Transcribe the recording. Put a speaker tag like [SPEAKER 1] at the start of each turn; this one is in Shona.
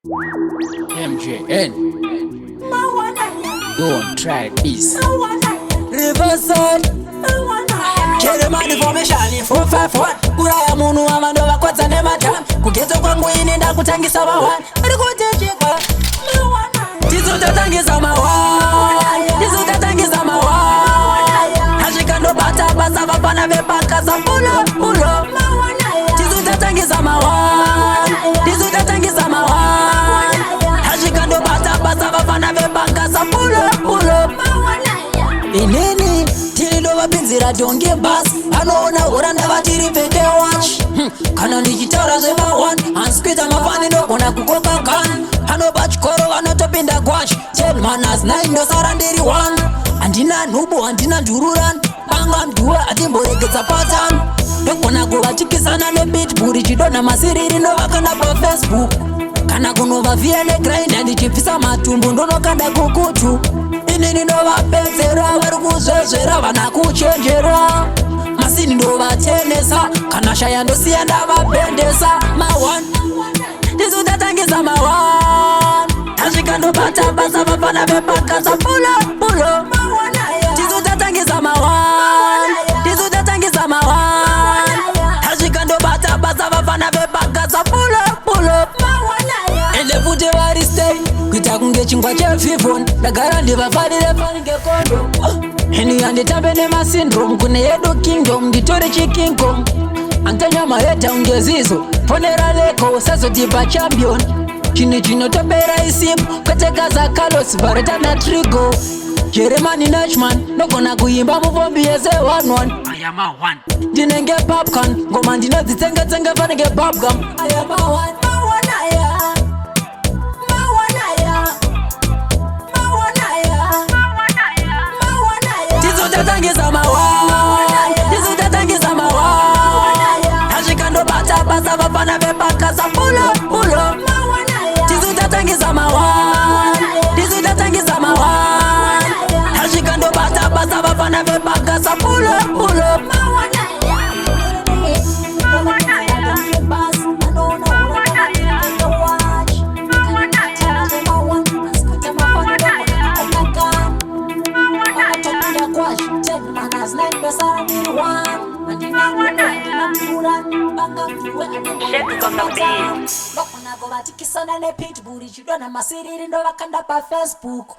[SPEAKER 1] MJN. Don't try this.
[SPEAKER 2] Reversal. Chere mani formation 451. Kuraya munu amandova kwatsa nematama. Kugeto kwangu ini ndakutangisa mawani. Arikutechekwa. Tizotatangisa mawani. Tizotatangisa mawani. Hashikando bata basa vapana vepaka sampulo pulo. Tizotatangisa mawani. Tizotatangisa mawani. Hashikando bata basa vapana vepaka sampulo pulo. Inini tilindo vapinzira tonge basi. Anoona horanda vatiri peke watch. Kana ndichitaura zvema1 anskwita mafani ndogona kukoka kan. Anoba chikoro vanotopinda gwash. 10 manas 9 ndosara ndiri 1. Handina nhubu handina ndururan. Banga mdua atimboregedza pattern. Ndogona kuvatikisana nebitburi chidona masiriri ndovakanda paFacebook. Kana kunova VN grind ndichipfisa matumbu ndonokanda kukutu. Inini ndovapedzera vari kuzvezvera vana kuchenjera. Masini ndovatenesa kana shaya ndosiya ndavapendesa. Ma1 ndizotatangisa ma1. Tasvika ndobata basa vapana vepakasa pulo pulo. Ndizotatangisa ma1. Ndizotatangisa ma1. Tasvika ndobata basa vapana vepakasa pulo pulo. Ende futi vari stay kuita kunge chingwa chefifoni. Ndagara ndivafarire fani ngekondo. Heni yanditambe nemasyndrome kune yedu kingdom nditore chikingdom. Antanyama heta ungezizo fonera leko sazotipa champion. Chini chinotopera isimu kweteka za Carlos Barreta na Trigo. Jeremani Nachman nogona kuimba muvombi yeze 1-1. I am a 1. Ndinenge popcorn ngoma ndinodzitsenga fanike bubblegum. I am a 1. Tizotatangisa mawani. Tizotatangisa mawani. Hashikando bata basa vapana vepaka sampulo pulo. Tizotatangisa mawani. Tizotatangisa mawani. Hashikando bata basa vapana vepaka sampulo pulo. Vatikisana nepitburi chidona masiriri ndovakanda paFacebook.